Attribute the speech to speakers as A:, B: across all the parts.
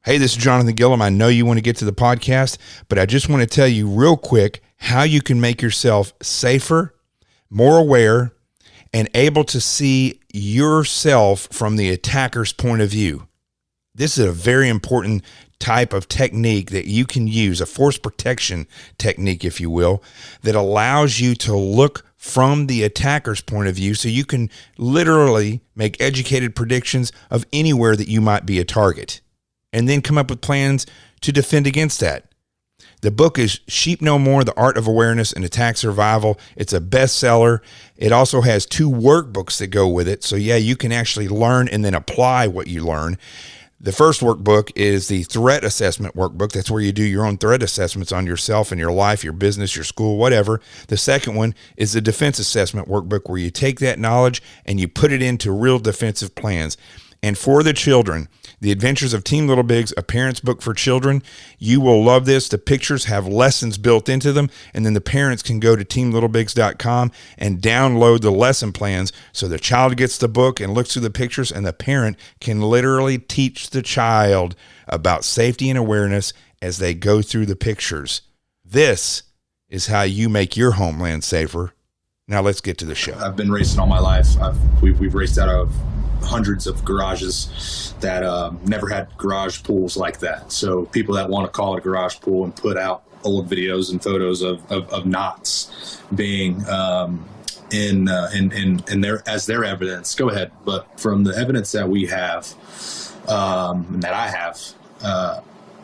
A: Hey, this is Jonathan Gilliam. I know you want to get to the podcast, but I just want to tell you real quick how you can make yourself safer, more aware, and able to see yourself from the attacker's point of view. This is a very important type of technique that you can use, a force protection technique, if you will, that allows you to look from the attacker's point of view so you can literally make educated predictions of anywhere that you might be a target, and then come up with plans to defend against that. The book is Sheep No More, The Art of Awareness and Attack Survival. It's a bestseller. It also has 2 workbooks that go with it. So yeah, you can actually learn and then apply what you learn. The first workbook is the threat assessment workbook. That's where you do your own threat assessments on yourself and your life, your business, your school, whatever. The second one is the defense assessment workbook, where you take that knowledge and you put it into real defensive plans. And for the children, The Adventures of Team Little Bigs, a parent's book for children. You will love this. The pictures have lessons built into them, and then the parents can go to teamlittlebigs.com and download the lesson plans so the child gets the book and looks through the pictures, and the parent can literally teach the child about safety and awareness as they go through the pictures. This is how you make your homeland safer. Now let's get to the show.
B: I've been racing all my life. We've raced out of hundreds of garages that never had garage pools like that. So people that want to call it a garage pool and put out old videos and photos of knots being in their as their evidence, go ahead. But from the evidence that we have, and that I have,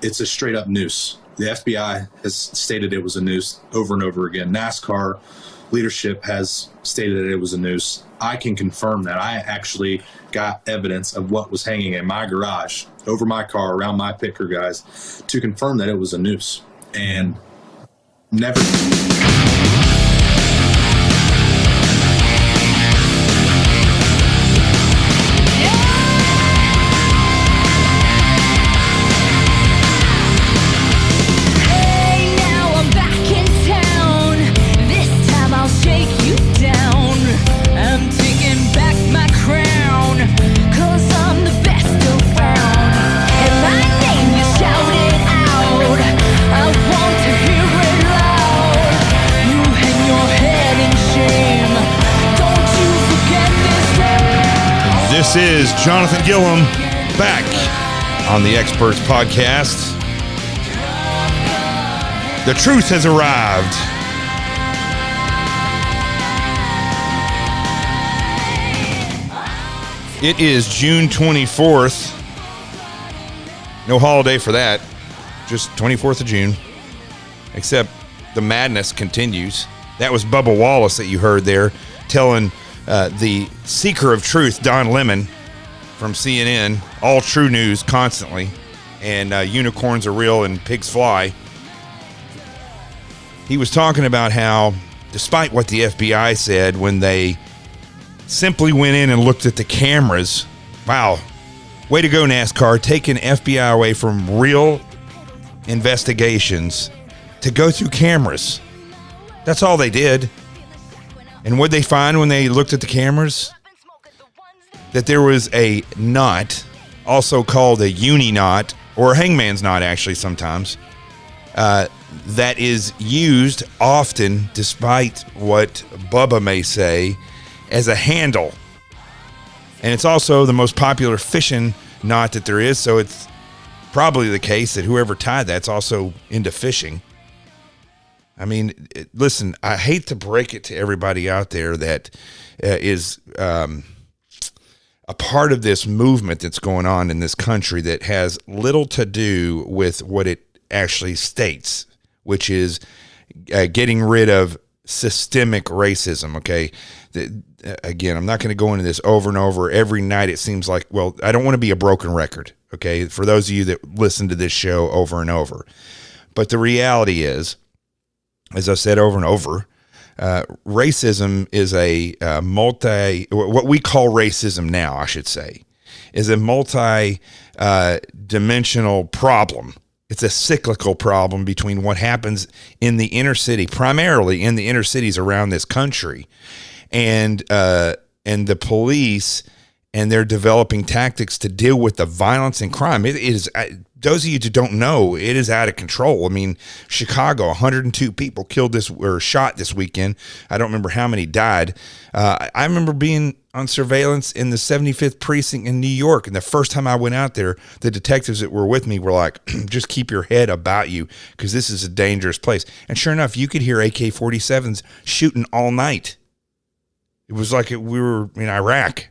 B: it's a straight up noose. The FBI has stated it was a noose over and over again. NASCAR leadership has stated that it was a noose. I can confirm that. I actually got evidence of what was hanging in my garage, over my car, around my picker guys, to confirm that it was a noose. And never...
A: This is Jonathan Gilliam back on the Experts Podcast. The truth has arrived. It is June 24th. No holiday for that. Just 24th of June. Except the madness continues. That was Bubba Wallace that you heard there telling the seeker of truth, Don Lemon, from CNN, all true news constantly, and unicorns are real and pigs fly. He was talking about how, despite what the FBI said when they simply went in and looked at the cameras, wow, way to go, NASCAR, taking FBI away from real investigations to go through cameras. That's all they did. And what they find when they looked at the cameras? That there was a knot, also called a uni knot, or a hangman's knot actually sometimes, that is used often, despite what Bubba may say, as a handle. And it's also the most popular fishing knot that there is, so it's probably the case that whoever tied that's also into fishing. I mean, listen, I hate to break it to everybody out there that is a part of this movement that's going on in this country that has little to do with what it actually states, which is getting rid of systemic racism, okay? Again, I'm not going to go into this over and over. Every night it seems like, well, I don't want to be a broken record, okay, for those of you that listen to this show over and over. But the reality is, as I said over and over, racism is what we call racism now, I should say, is a multi-dimensional problem. It's a cyclical problem between what happens in the inner city, primarily in the inner cities around this country, and the police and they're developing tactics to deal with the violence and crime. It is, those of you that don't know, it is out of control. I mean, Chicago, 102 people killed this or shot this weekend. I don't remember how many died. I remember being on surveillance in the 75th precinct in New York. And the first time I went out there, the detectives that were with me were like, just keep your head about you, because this is a dangerous place. And sure enough, you could hear AK-47s shooting all night. It was like we were in Iraq.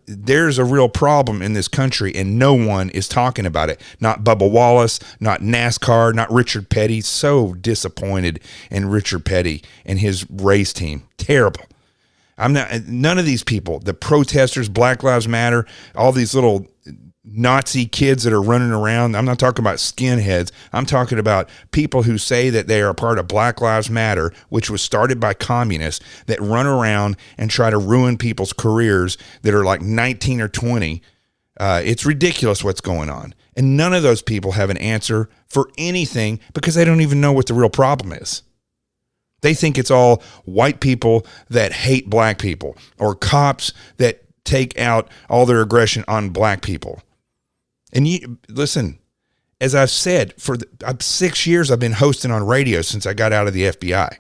A: There's a real problem in this country, and no one is talking about it. Not Bubba Wallace, not NASCAR, not Richard Petty. So disappointed in Richard Petty and his race team. Terrible. None of these people, the protesters, Black Lives Matter, all these little Nazi kids that are running around. I'm not talking about skinheads. I'm talking about people who say that they are a part of Black Lives Matter, which was started by communists that run around and try to ruin people's careers that are like 19 or 20. It's ridiculous what's going on. And none of those people have an answer for anything because they don't even know what the real problem is. They think it's all white people that hate black people or cops that take out all their aggression on black people. And you listen, as I've said, for 6 years, I've been hosting on radio since I got out of the FBI.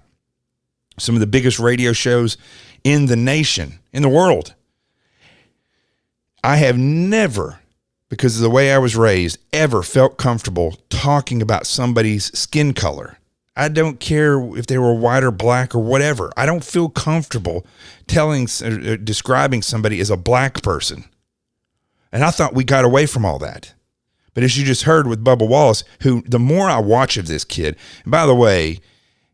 A: Some of the biggest radio shows in the nation, in the world. I have never, because of the way I was raised, ever felt comfortable talking about somebody's skin color. I don't care if they were white or black or whatever. I don't feel comfortable describing somebody as a black person. And I thought we got away from all that. But as you just heard with Bubba Wallace, who the more I watch of this kid, and by the way,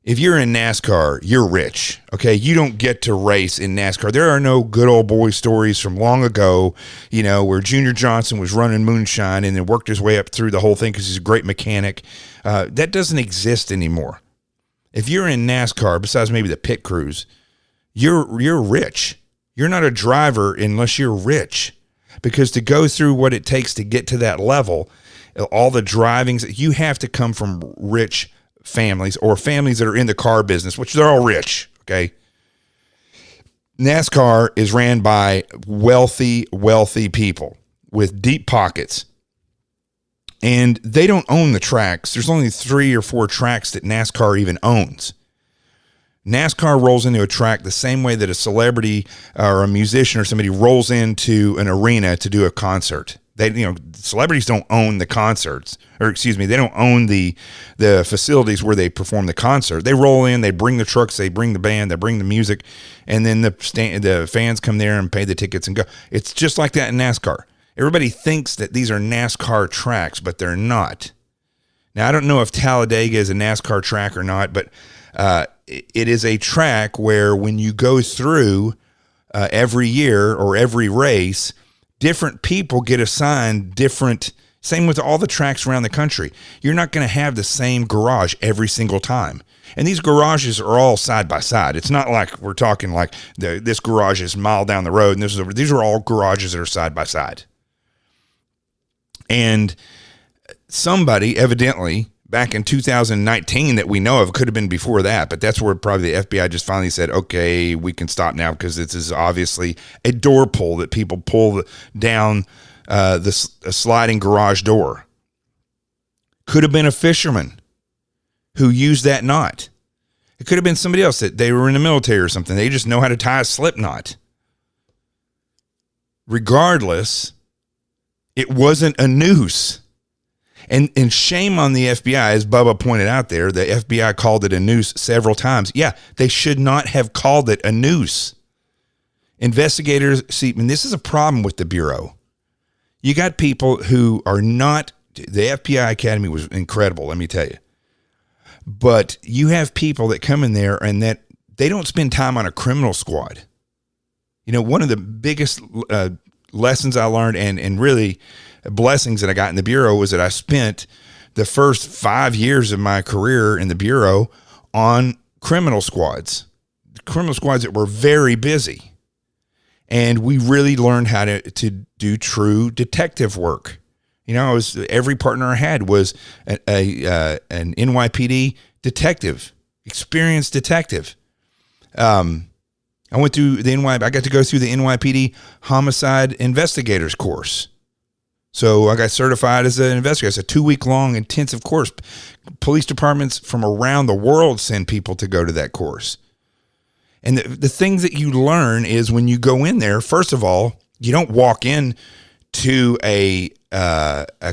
A: if you're in NASCAR, you're rich, okay? You don't get to race in NASCAR. There are no good old boy stories from long ago, where Junior Johnson was running moonshine and then worked his way up through the whole thing because he's a great mechanic. That doesn't exist anymore. If you're in NASCAR, besides maybe the pit crews, you're rich. You're not a driver unless you're rich, because to go through what it takes to get to that level, all the drivings, you have to come from rich families or families that are in the car business, which they're all rich, okay? NASCAR is ran by wealthy people with deep pockets. And they don't own the tracks. There's only 3 or 4 tracks that NASCAR even owns. NASCAR rolls into a track the same way that a celebrity or a musician or somebody rolls into an arena to do a concert. Celebrities don't own the concerts, they don't own the facilities where they perform the concert. They roll in, they bring the trucks, they bring the band, they bring the music, and then the fans come there and pay the tickets and go. It's just like that in NASCAR. Everybody thinks that these are NASCAR tracks, but they're not. Now, I don't know if Talladega is a NASCAR track or not, but it is a track where when you go through every year or every race, different people get assigned different, same with all the tracks around the country. You're not going to have the same garage every single time. And these garages are all side by side. It's not like we're talking like this garage is a mile down the road and this is over. These are all garages that are side by side. And somebody evidently back in 2019 that we know of, could have been before that, but that's where probably the FBI just finally said, okay, we can stop now because this is obviously a door pull that people pull down a sliding garage door. Could have been a fisherman who used that knot. It could have been somebody else that they were in the military or something. They just know how to tie a slip knot. Regardless, it wasn't a noose. And shame on the FBI, as Bubba pointed out there, the FBI called it a noose several times. Yeah, they should not have called it a noose. Investigators, see, and this is a problem with the Bureau. You got people who are not, the FBI Academy was incredible, let me tell you. But you have people that come in there and that they don't spend time on a criminal squad. One of the biggest lessons I learned and really blessings that I got in the Bureau was that I spent the first 5 years of my career in the Bureau on criminal squads that were very busy. And we really learned how to do true detective work. Every partner I had was an NYPD detective, experienced detective. I went through I got to go through the NYPD homicide investigators course. So I got certified as an investigator. It's a 2-week-long intensive course. Police departments from around the world send people to go to that course. And the things that you learn is when you go in there, first of all, you don't walk in to a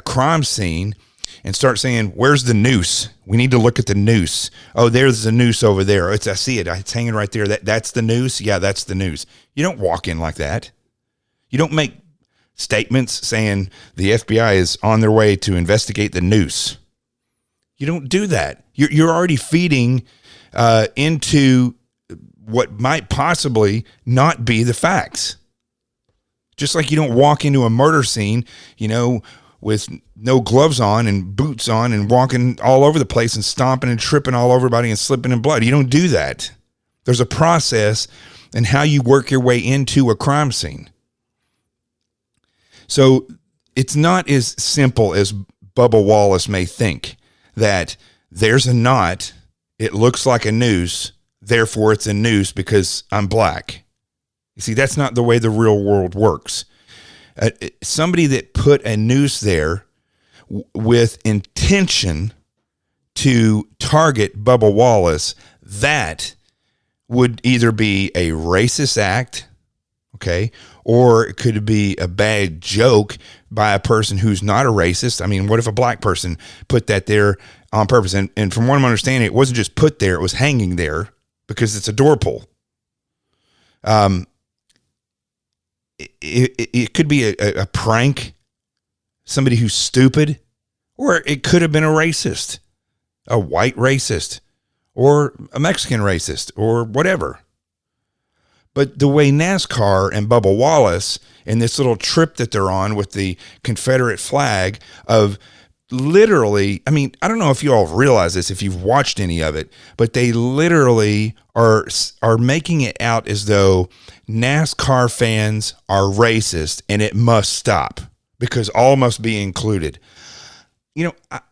A: crime scene and start saying, where's the noose? We need to look at the noose. Oh, there's the noose over there. I see it. It's hanging right there. That's the noose? Yeah, that's the noose. You don't walk in like that. You don't make statements saying the FBI is on their way to investigate the noose. You don't do that. You're already feeding into what might possibly not be the facts. Just like you don't walk into a murder scene, with no gloves on and boots on and walking all over the place and stomping and tripping all over everybody and slipping in blood. You don't do that. There's a process in how you work your way into a crime scene. So it's not as simple as Bubba Wallace may think, that there's a knot, it looks like a noose, therefore it's a noose because I'm black. You see, that's not the way the real world works. Somebody that put a noose there with intention to target Bubba Wallace, that would either be a racist act, okay, or it could be a bad joke by a person who's not a racist. I mean, what if a black person put that there on purpose? And from what I'm understanding, it wasn't just put there, it was hanging there because it's a door pull. It could be a prank, somebody who's stupid, or it could have been a racist, a white racist, or a Mexican racist, or whatever. But the way NASCAR and Bubba Wallace and this little trip that they're on with the Confederate flag of literally, I mean, I don't know if you all realize this, if you've watched any of it, but they literally are making it out as though NASCAR fans are racist and it must stop because all must be included.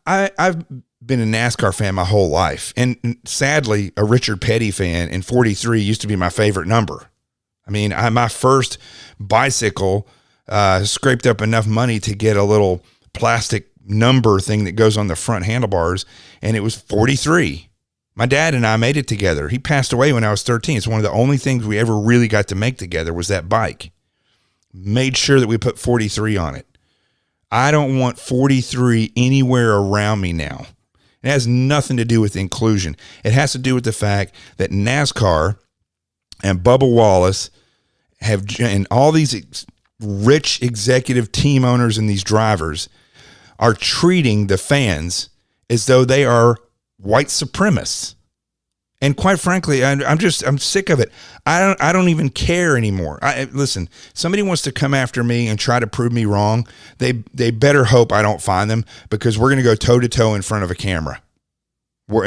A: I've been a NASCAR fan my whole life, and sadly, a Richard Petty fan, and 43 used to be my favorite number. I mean, my first bicycle scraped up enough money to get a little plastic number thing that goes on the front handlebars, and it was 43. My dad and I made it together. He passed away when I was 13. It's one of the only things we ever really got to make together was that bike. Made sure that we put 43 on it. I don't want 43 anywhere around me now. It has nothing to do with inclusion. It has to do with the fact that NASCAR and Bubba Wallace and all these rich executive team owners and these drivers are treating the fans as though they are white supremacists. And quite frankly, I'm sick of it. I don't even care anymore. Listen, somebody wants to come after me and try to prove me wrong. They better hope I don't find them, because we're going to go toe to toe in front of a camera. They're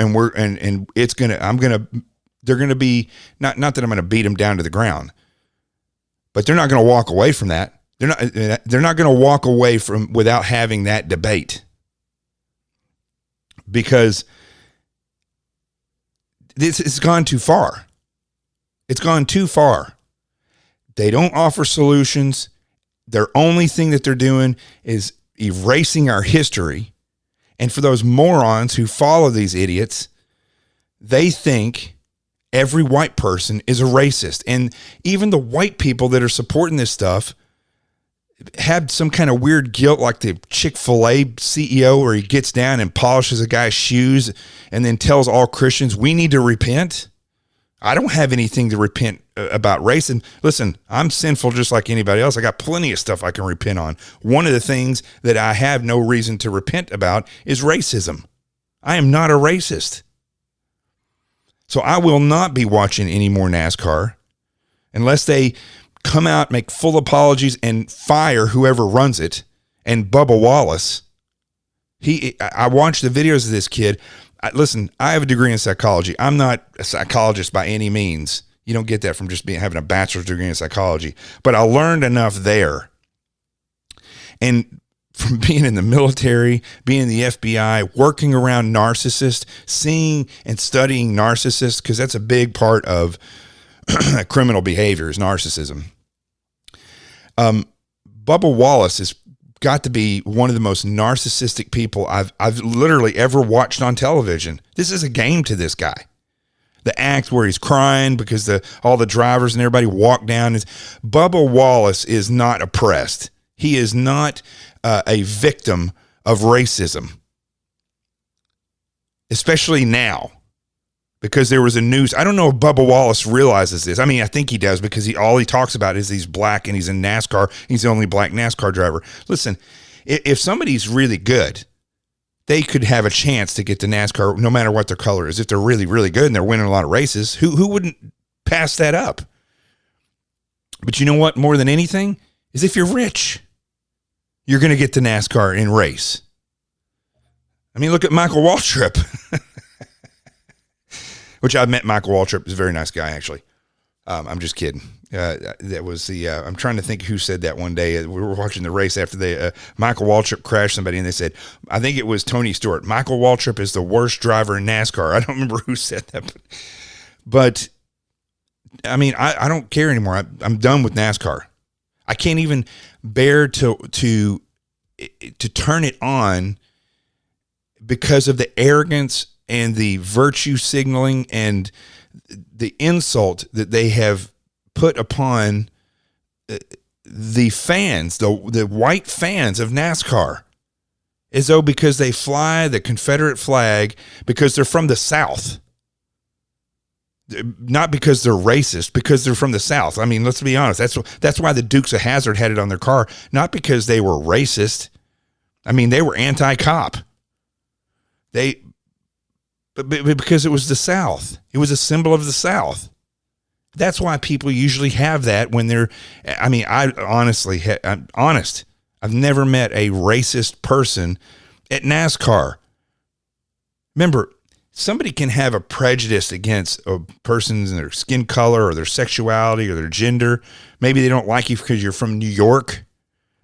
A: going to be not that I'm going to beat them down to the ground, but they're not going to walk away from that. They're not going to walk away from without having that debate, because it's gone too far. It's gone too far. They don't offer solutions. Their only thing that they're doing is erasing our history. And for those morons who follow these idiots, they think every white person is a racist. And even the white people that are supporting this stuff have some kind of weird guilt, like the Chick-fil-A CEO, where he gets down and polishes a guy's shoes and then tells all Christians, we need to repent. I don't have anything to repent about race. And listen, I'm sinful just like anybody else. I got plenty of stuff I can repent on. One of the things that I have no reason to repent about is racism. I am not a racist. So I will not be watching any more NASCAR unless they come out, make full apologies, and fire whoever runs it. And Bubba Wallace, I watched the videos of this kid. Listen, I have a degree in psychology. I'm not a psychologist by any means. You don't get that from just having a bachelor's degree in psychology. But I learned enough there. And from being in the military, being in the FBI, working around narcissists, seeing and studying narcissists, because that's a big part of criminal behavior is narcissism. Bubba Wallace has got to be one of the most narcissistic people I've literally ever watched on television. This is a game to this guy. The act where he's crying because all the drivers and everybody walk down. Bubba Wallace is not oppressed. He is not a victim of racism, especially now, because there was a news. I don't know if Bubba Wallace realizes this. I mean, I think he does, because all he talks about is he's black and he's in NASCAR. He's the only black NASCAR driver. Listen, if somebody's really good, they could have a chance to get to NASCAR no matter what their color is. If they're really, really good and they're winning a lot of races, who wouldn't pass that up? But you know what? More than anything is, if you're rich, you're going to get to NASCAR and race. I mean, look at Michael Waltrip, which I met. Michael Waltrip is a very nice guy, actually. I'm just kidding. That was I'm trying to think who said that one day. We were watching the race after Michael Waltrip crashed somebody, and they said, I think it was Tony Stewart, Michael Waltrip is the worst driver in NASCAR. I don't remember who said that, but I mean, I don't care anymore. I'm done with NASCAR. I can't even bear to turn it on because of the arrogance and the virtue signaling and the insult that they have put upon the fans, the white fans of NASCAR, as though because they fly the Confederate flag, because they're from the South, not because they're racist, because they're from the South. I mean, let's be honest. That's why the Dukes of Hazzard had it on their car, not because they were racist. I mean, they were anti-cop. But because it was the South. It was a symbol of the South. That's why people usually have that when they're, I mean, I'm honest. I've never met a racist person at NASCAR. Remember, somebody can have a prejudice against a person's their skin color or their sexuality or their gender. Maybe they don't like you because you're from New York.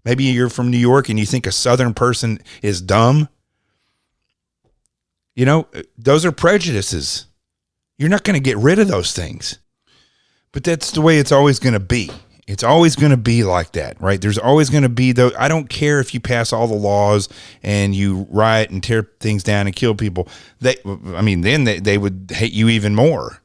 A: Maybe you're from New York and you think a Southern person is dumb. You know, those are prejudices. You're not going to get rid of those things. But that's the way it's always going to be. It's always going to be like that, right? There's always going to be those. I don't care if you pass all the laws and you riot and tear things down and kill people. Then they would hate you even more.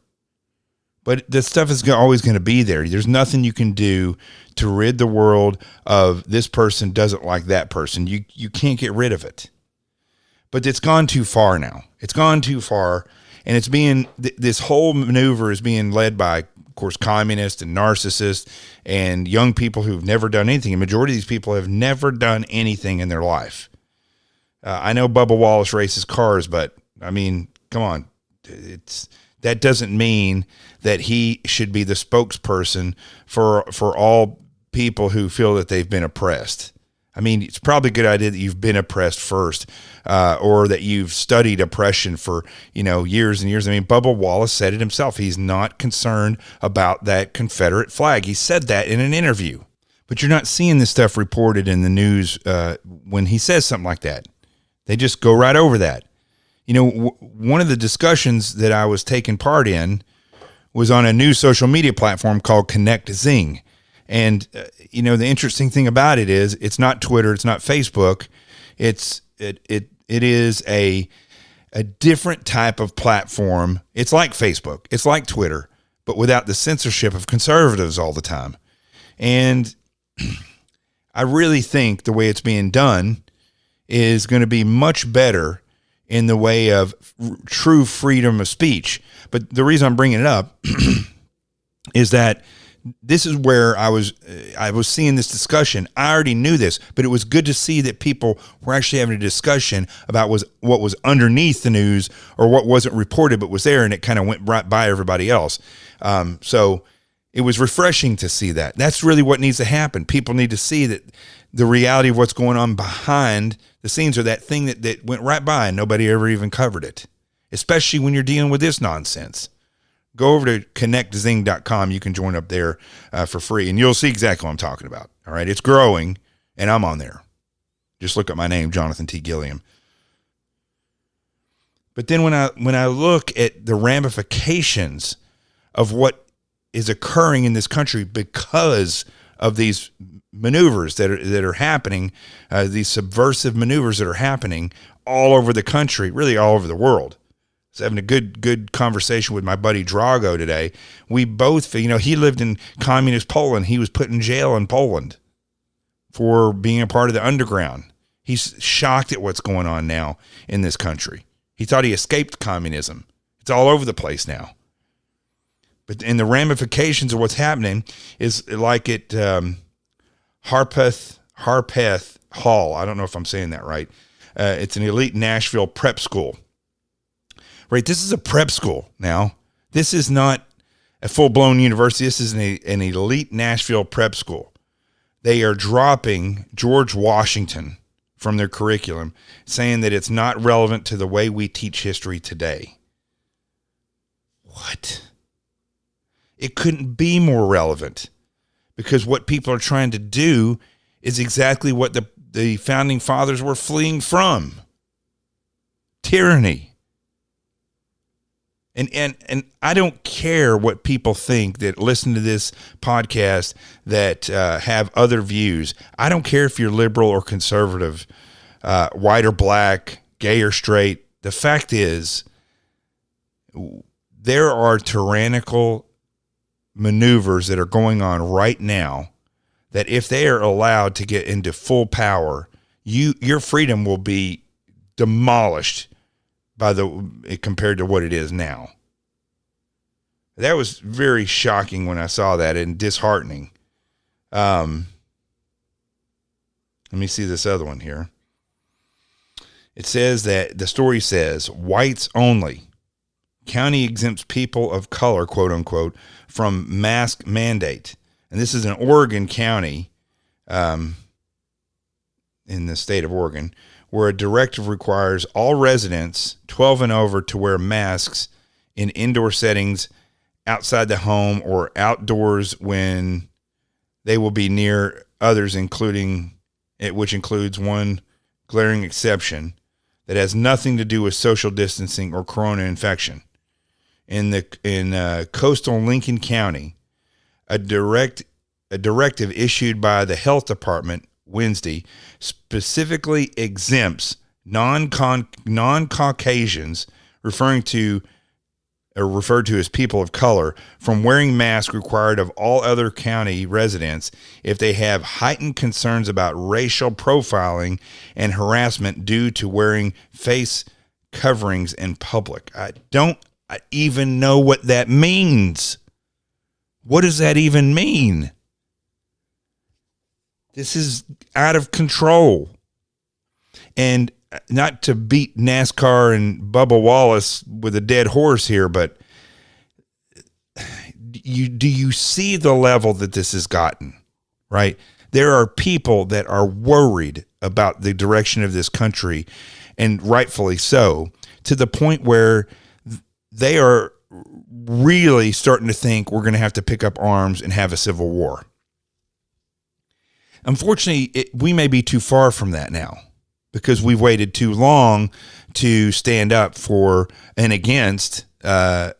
A: But the stuff is always going to be there. There's nothing you can do to rid the world of this person doesn't like that person. You can't get rid of it. But it's gone too far now. It's gone too far. And it's this whole maneuver is being led by, of course, communists and narcissists and young people who've never done anything. A majority of these people have never done anything in their life. I know Bubba Wallace races cars, but I mean, come on. That doesn't mean that he should be the spokesperson for all people who feel that they've been oppressed. I mean, it's probably a good idea that you've been oppressed first, or that you've studied oppression for, years and years. I mean, Bubba Wallace said it himself. He's not concerned about that Confederate flag. He said that in an interview. But you're not seeing this stuff reported in the news when he says something like that. They just go right over that. One of the discussions that I was taking part in was on a new social media platform called Connect Zing. And, the interesting thing about it is it's not Twitter. It's not Facebook. It is a different type of platform. It's like Facebook. It's like Twitter, but without the censorship of conservatives all the time. And I really think the way it's being done is going to be much better in the way of true freedom of speech. But the reason I'm bringing it up is that this is where I was seeing this discussion. I already knew this, but it was good to see that people were actually having a discussion about what was underneath the news or what wasn't reported but was there, and it kind of went right by everybody else. So it was refreshing to see that. That's really what needs to happen. People need to see that the reality of what's going on behind the scenes, or that thing that went right by and nobody ever even covered it, especially when you're dealing with this nonsense. Go over to connectzing.com. You can join up there for free, and you'll see exactly what I'm talking about. All right. It's growing, and I'm on there. Just look at my name, Jonathan T. Gilliam. But then when I look at the ramifications of what is occurring in this country because of these maneuvers that are happening, these subversive maneuvers that are happening all over the country, really all over the world. I was having a good conversation with my buddy Drago today. We both, he lived in communist Poland. He was put in jail in Poland for being a part of the underground. He's shocked at what's going on now in this country. He thought he escaped communism. It's all over the place now. But in the ramifications of what's happening is like at Harpeth Hall. I don't know if I'm saying that right. It's an elite Nashville prep school. Right, this is a prep school now. This is not a full-blown university. This is an elite Nashville prep school. They are dropping George Washington from their curriculum, saying that it's not relevant to the way we teach history today. What? It couldn't be more relevant, because what people are trying to do is exactly what the founding fathers were fleeing from. Tyranny. And I don't care what people think that listen to this podcast that have other views. I don't care if you're liberal or conservative, white or black, gay or straight. The fact is, there are tyrannical maneuvers that are going on right now that if they are allowed to get into full power, your freedom will be demolished compared to what it is now. That was very shocking when I saw that, and disheartening. Let me see this other one here. It says that the story says whites only. County exempts people of color, quote unquote, from mask mandate. And this is an Oregon county, in the state of Oregon, where a directive requires all residents 12 and over to wear masks in indoor settings, outside the home, or outdoors when they will be near others, which includes one glaring exception that has nothing to do with social distancing or corona infection. In coastal Lincoln County, a directive issued by the health department Wednesday specifically exempts non-Caucasians, referred to as people of color, from wearing masks required of all other county residents if they have heightened concerns about racial profiling and harassment due to wearing face coverings in public. I don't even know what that means. What does that even mean? This is out of control. And not to beat NASCAR and Bubba Wallace with a dead horse here, but do you see the level that this has gotten, right? There are people that are worried about the direction of this country, and rightfully so, to the point where they are really starting to think we're going to have to pick up arms and have a civil war. Unfortunately, we may be too far from that now, because we've waited too long to stand up for and against, for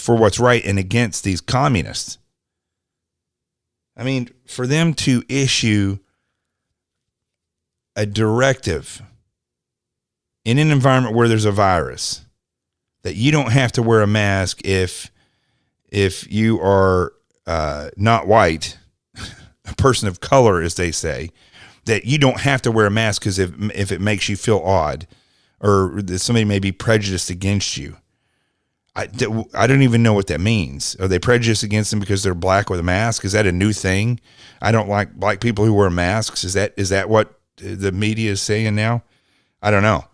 A: what's right and against these communists. I mean, for them to issue a directive in an environment where there's a virus that you don't have to wear a mask if you are not white, a person of color, as they say, that you don't have to wear a mask because if it makes you feel odd, or that somebody may be prejudiced against you. I don't even know what that means. Are they prejudiced against them because they're black with a mask? Is that a new thing? I don't like black people who wear masks. Is that what the media is saying now? I don't know.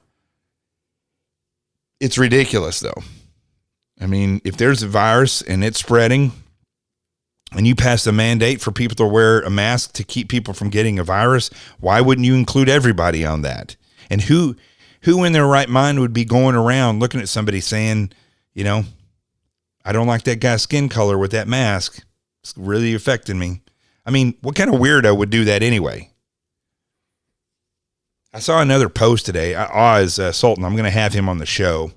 A: It's ridiculous, though. I mean, if there's a virus and it's spreading, and you pass a mandate for people to wear a mask to keep people from getting a virus, why wouldn't you include everybody on that? And who in their right mind would be going around looking at somebody saying, I don't like that guy's skin color with that mask. It's really affecting me. I mean, what kind of weirdo would do that anyway? I saw another post today. Oz Sultan, I'm going to have him on the show.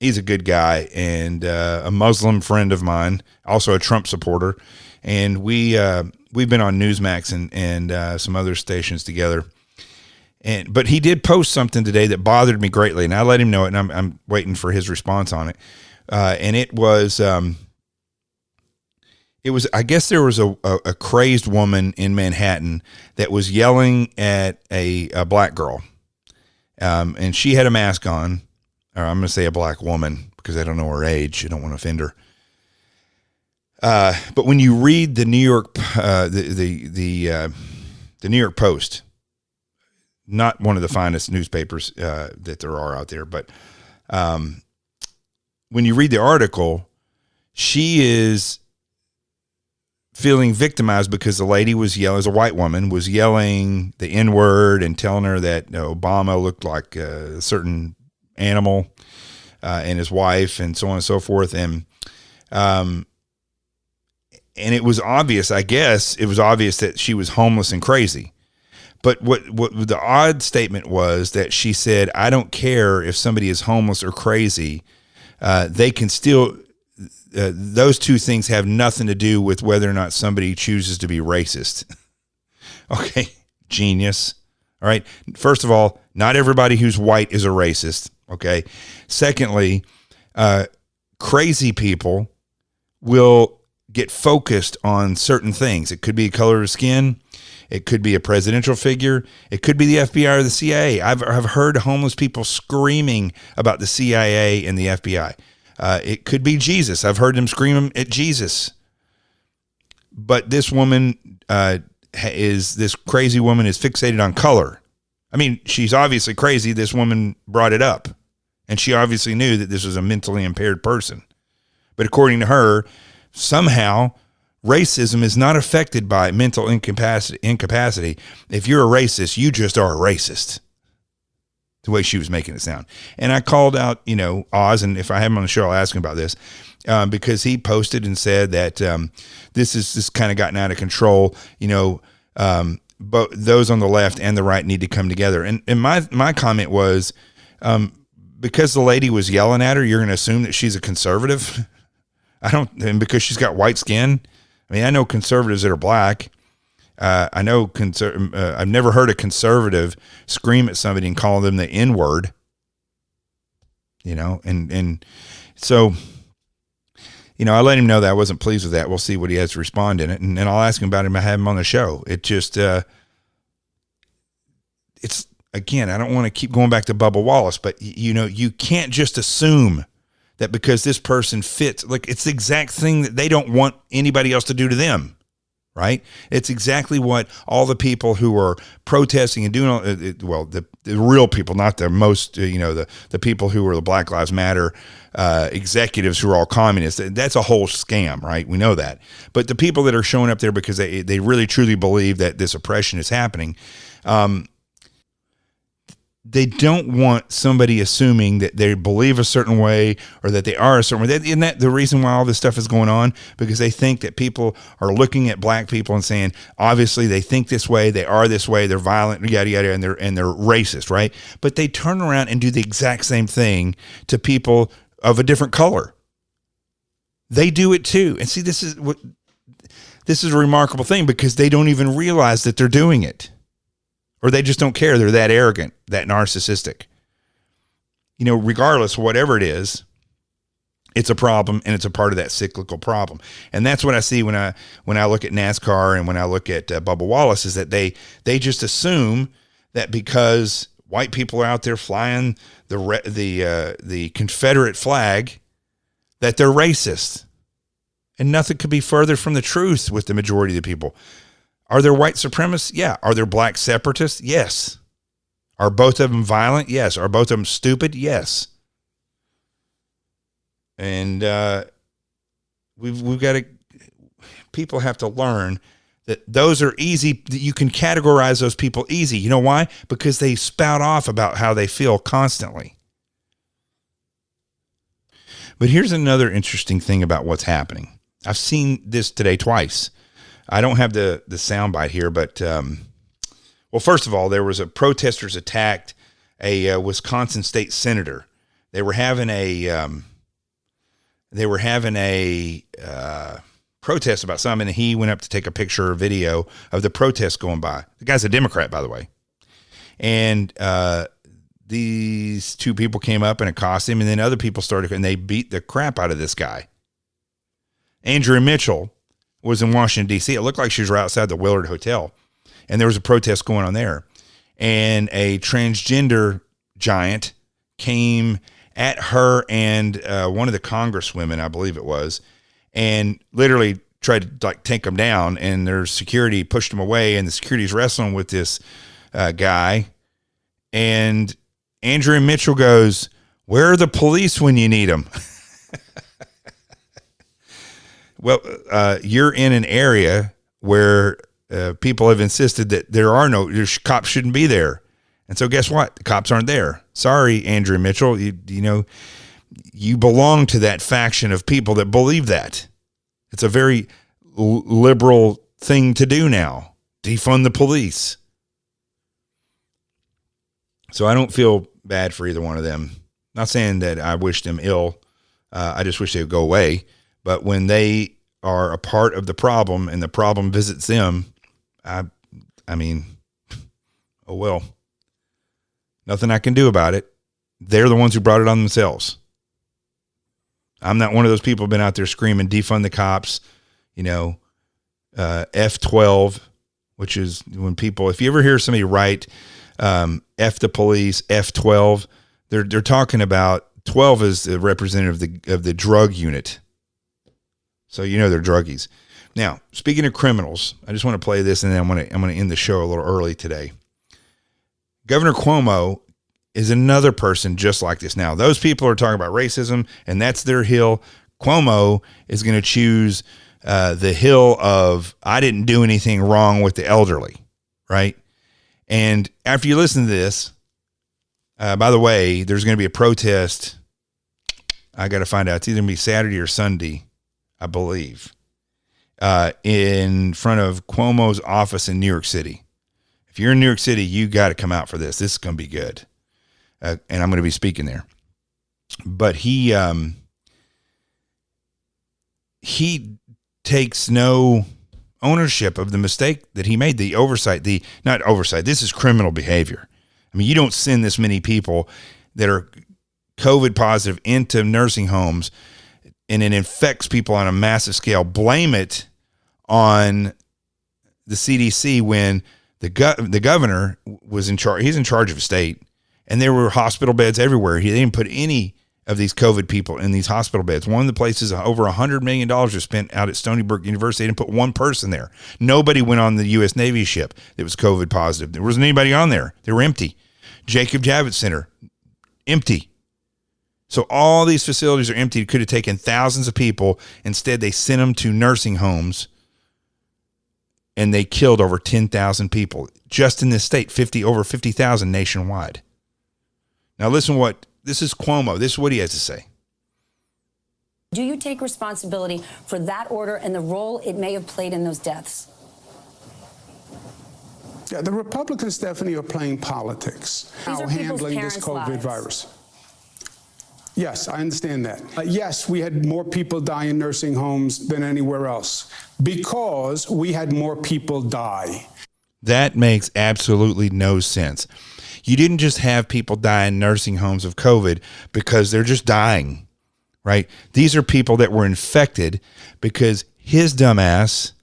A: He's a good guy and a Muslim friend of mine, also a Trump supporter. And we've been on Newsmax and some other stations together. But he did post something today that bothered me greatly, and I let him know it, and I'm waiting for his response on it. And it was I guess there was a crazed woman in Manhattan that was yelling at a black girl, and she had a mask on. Or I'm going to say a black woman because I don't know her age. I don't want to offend her. But when you read the New York the New York Post, not one of the finest newspapers that there are out there, but when you read the article, she is feeling victimized because the lady was yelling, as a white woman, was yelling the N-word and telling her that Obama looked like a certain animal and his wife and so on and so forth. And it was obvious, I guess, that she was homeless and crazy. But what the odd statement was that she said, I don't care if somebody is homeless or crazy. They can still, those two things have nothing to do with whether or not somebody chooses to be racist. Okay. Genius. All right. First of all, not everybody who's white is a racist. Okay. Secondly, crazy people will get focused on certain things. It could be color of skin. It could be a presidential figure. It could be the FBI or the CIA. I've heard homeless people screaming about the CIA and the FBI. It could be Jesus. I've heard them scream at Jesus. But this woman this crazy woman is fixated on color. I mean, she's obviously crazy. This woman brought it up, and she obviously knew that this was a mentally impaired person. But according to her, somehow racism is not affected by mental incapacity. If you're a racist, you just are a racist. The way she was making it sound. And I called out, Oz, and if I have him on the show, I'll ask him about this, because he posted and said that this kind of gotten out of control, but those on the left and the right need to come together. And my comment was, because the lady was yelling at her, you're going to assume that she's a conservative? And because she's got white skin? I mean, I know conservatives that are black. I know I've never heard a conservative scream at somebody and call them the N-word, and so, I let him know that I wasn't pleased with that. We'll see what he has to respond in it. And I'll ask him about him. I have him on the show. It just, it's, again, I don't want to keep going back to Bubba Wallace, but you can't just assume that because this person fits, like it's the exact thing that they don't want anybody else to do to them. Right? It's exactly what all the people who are protesting and doing, the real people, not the most, the people who are the Black Lives Matter executives who are all communists. That's a whole scam, right? We know that. But the people that are showing up there because they really truly believe that this oppression is happening, they don't want somebody assuming that they believe a certain way or that they are a certain way. Isn't that the reason why all this stuff is going on? Because they think that people are looking at black people and saying, obviously they think this way, they are this way, they're violent, yada, yada, and they're racist, right? But they turn around and do the exact same thing to people of a different color. They do it too. And see, this is a remarkable thing because they don't even realize that they're doing it. Or they just don't care. They're that arrogant, that narcissistic. Regardless, whatever it is, it's a problem, and it's a part of that cyclical problem. And that's what I see when I look at NASCAR and when I look at Bubba Wallace, is that they just assume that because white people are out there flying the Confederate flag, that they're racist. And nothing could be further from the truth with the majority of the people. Are there white supremacists? Yeah. Are there black separatists? Yes. Are both of them violent? Yes. Are both of them stupid? Yes. And we've got to, people have to learn that those are easy. You can categorize those people easy. You know why? Because they spout off about how they feel constantly. But here's another interesting thing about what's happening. I've seen this today twice. I don't have the soundbite here, but, well, first of all, there was protesters attacked a Wisconsin state senator They were having a protest about something, and he went up to take a picture or video of the protest going by. The guy's a Democrat, by the way. And these two people came up and accosted him, and then other people started, and they beat the crap out of this guy. Andrea Mitchell was in Washington, D.C. It looked like she was right outside the Willard Hotel, and there was a protest going on there. And a transgender giant came at her and one of the congresswomen, I believe it was, and literally tried to like take them down, and their security pushed them away, and the security's wrestling with this guy. And Andrea Mitchell goes, "Where are the police when you need them?" Well, you're in an area where people have insisted that there's cops shouldn't be there. And so guess what? The cops aren't there. Sorry, Andrea Mitchell. You belong to that faction of people that believe that. It's a very liberal thing to do now. Defund the police. So I don't feel bad for either one of them. Not saying that I wish them ill. I just wish they would go away. But when they are a part of the problem and the problem visits them, I mean, oh well. Nothing I can do about it. They're the ones who brought it on themselves. I'm not one of those people who've been out there screaming, defund the cops, F12, which is when people, if you ever hear somebody write F the police, F12, they're talking about 12 is the representative of the drug unit. So they're druggies. Now, speaking of criminals, I just want to play this, and then I'm going to end the show a little early today. Governor Cuomo is another person just like this. Now, those people are talking about racism, and that's their hill. Cuomo is going to choose the hill of, I didn't do anything wrong with the elderly, right? And after you listen to this, by the way, there's going to be a protest. I got to find out. It's either going to be Saturday or Sunday, I believe, in front of Cuomo's office in New York City. If you're in New York City, you got to come out for this. This is going to be good. And I'm going to be speaking there. But he takes no ownership of the mistake that he made, the oversight, not oversight. This is criminal behavior. I mean, you don't send this many people that are COVID positive into nursing homes and it infects people on a massive scale. Blame it on the CDC when the governor was in charge. He's in charge of a state, and there were hospital beds everywhere. He didn't put any of these COVID people in these hospital beds. One of the places, over $100 million was spent out at Stony Brook University. They didn't put one person there. Nobody went on the U.S. Navy ship that was COVID positive. There wasn't anybody on there. They were empty. Jacob Javits Center, empty. So all these facilities are empty. It could have taken thousands of people. Instead, they sent them to nursing homes, and they killed over 10,000 people just in this state, over 50,000 nationwide. Now listen this is Cuomo. This is what he has to say.
C: Do you take responsibility for that order and the role it may have played in those deaths?
D: Yeah, the Republicans definitely are playing politics.
C: These are
D: handling this COVID virus. Yes, I understand that. Yes, we had more people die in nursing homes than anywhere else because we had more people die.
A: That makes absolutely no sense. You didn't just have people die in nursing homes of COVID because they're just dying, right? These are people that were infected because his dumbass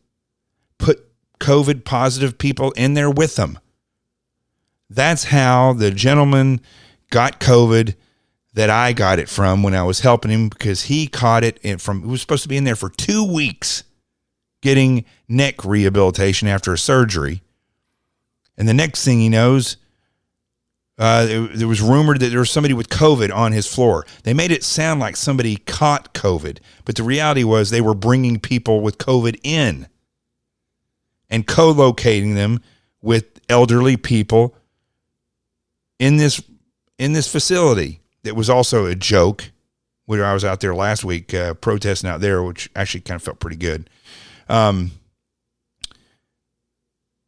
A: put COVID positive people in there with them. That's how the gentleman got COVID that I got it from when I was helping him, because he caught it he was supposed to be in there for 2 weeks getting neck rehabilitation after a surgery. And the next thing he knows, there was rumored that there was somebody with COVID on his floor. They made it sound like somebody caught COVID, but the reality was they were bringing people with COVID in and co-locating them with elderly people in this facility. That was also a joke. Where I was out there last week protesting out there, which actually kind of felt pretty good.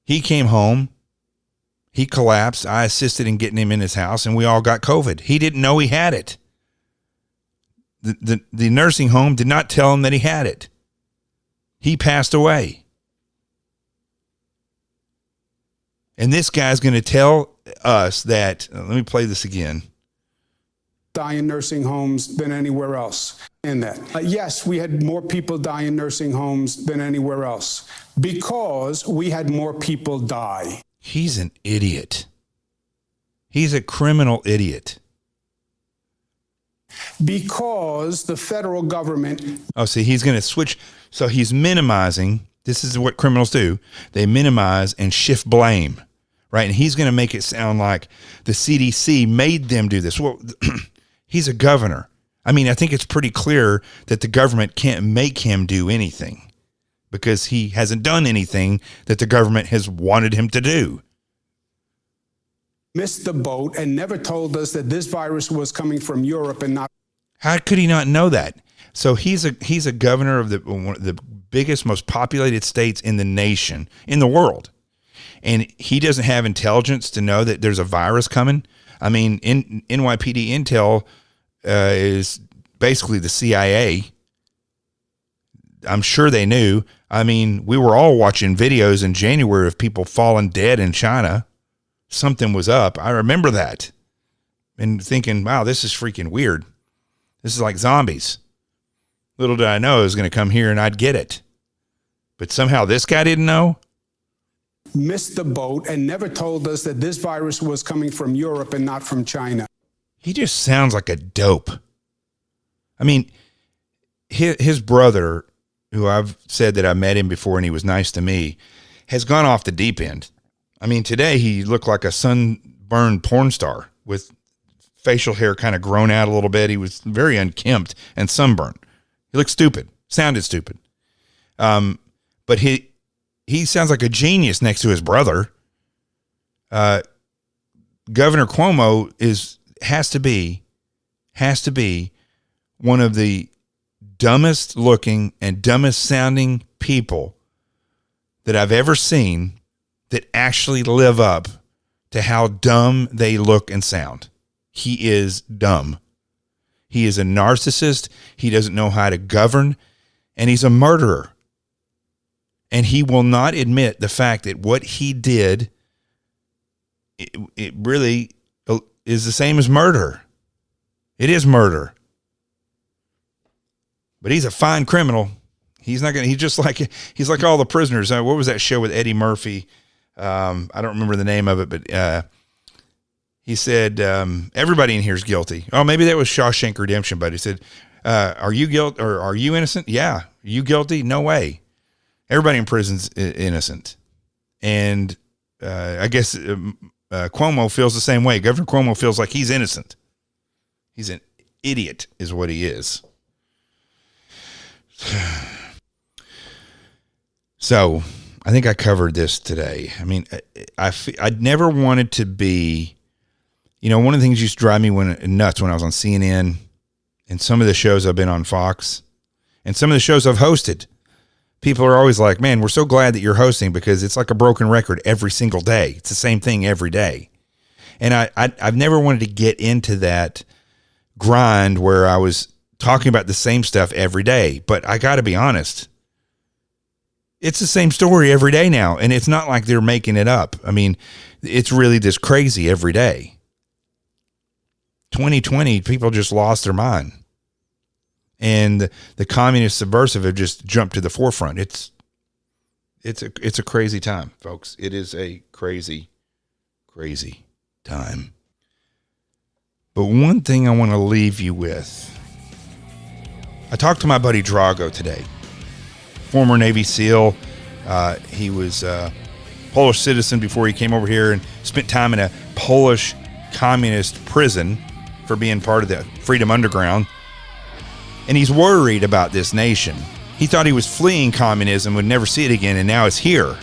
A: He came home. He collapsed. I assisted in getting him in his house, and we all got COVID. He didn't know he had it. the nursing home did not tell him that he had it. He passed away. And this guy's going to tell us that, let me play this again.
D: Die in nursing homes than anywhere else. In that. Yes, we had more people die in nursing homes than anywhere else because we had more people die.
A: He's an idiot. He's a criminal idiot.
D: Because the federal government.
A: Oh, see, he's going to switch. So he's minimizing. This is what criminals do. They minimize and shift blame, right? And he's going to make it sound like the CDC made them do this. Well, he's a governor. I mean, I think it's pretty clear that the government can't make him do anything because he hasn't done anything that the government has wanted him to do.
D: Missed the boat and never told us that this virus was coming from Europe and not.
A: How could he not know that? So he's a governor of one of the biggest, most populated states in the nation, in the world. And he doesn't have intelligence to know that there's a virus coming. I mean, NYPD Intel is basically the CIA. I'm sure they knew. I mean, we were all watching videos in January of people falling dead in China. Something was up. I remember that. And thinking, wow, this is freaking weird. This is like zombies. Little did I know it was going to come here and I'd get it. But somehow this guy didn't know.
D: Missed the boat and never told us that this virus was coming from Europe and not from China.
A: He just sounds like a dope. I mean, his brother, who I've said that I met him before and he was nice to me, has gone off the deep end. I mean, today he looked like a sunburned porn star with facial hair kind of grown out a little bit. He was very unkempt and sunburned. He looked stupid, sounded stupid. But he sounds like a genius next to his brother. Governor Cuomo has to be one of the dumbest looking and dumbest sounding people that I've ever seen that actually live up to how dumb they look and sound. He is dumb. He is a narcissist. He doesn't know how to govern, and he's a murderer. And he will not admit the fact that what he did, it really is the same as murder. It is murder. But he's a fine criminal. He's not going to, he's like all the prisoners. What was that show with Eddie Murphy? I don't remember the name of it, but he said, everybody in here is guilty. Oh, maybe that was Shawshank Redemption, but he said, are you guilty or are you innocent? Yeah. You guilty? No way. Everybody in prison's innocent. And I guess Cuomo feels the same way. Governor Cuomo feels like he's innocent. He's an idiot is what he is. So I think I covered this today. I mean, I'd never wanted to be, one of the things used to drive me nuts when I was on CNN and some of the shows I've been on Fox and some of the shows I've hosted. People are always like, man, we're so glad that you're hosting because it's like a broken record every single day. It's the same thing every day. And I've never wanted to get into that grind where I was talking about the same stuff every day. But I got to be honest, it's the same story every day now. And it's not like they're making it up. I mean, it's really this crazy every day. 2020, people just lost their mind. And the communist subversive have just jumped to the forefront. It's a crazy time, folks. It is a crazy, crazy time. But one thing I want to leave you with. I talked to my buddy Drago today, former Navy SEAL. He was a Polish citizen before he came over here and spent time in a Polish communist prison for being part of the Freedom Underground. And he's worried about this nation. He thought he was fleeing communism, would never see it again, and now it's here.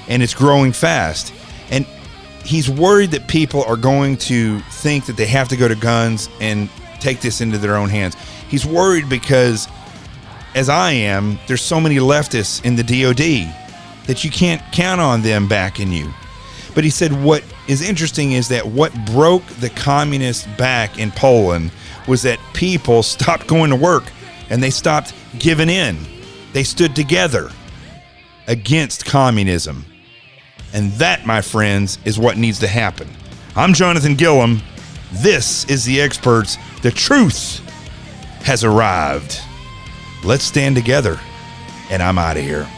A: And it's growing fast. And he's worried that people are going to think that they have to go to guns and take this into their own hands. He's worried because, as I am, there's so many leftists in the DOD that you can't count on them backing you. But he said what is interesting is that what broke the communists back in Poland was that people stopped going to work and they stopped giving in. They stood together against communism. And that, my friends, is what needs to happen. I'm Jonathan Gilliam. This is The Experts. The truth has arrived. Let's stand together. And I'm out of here.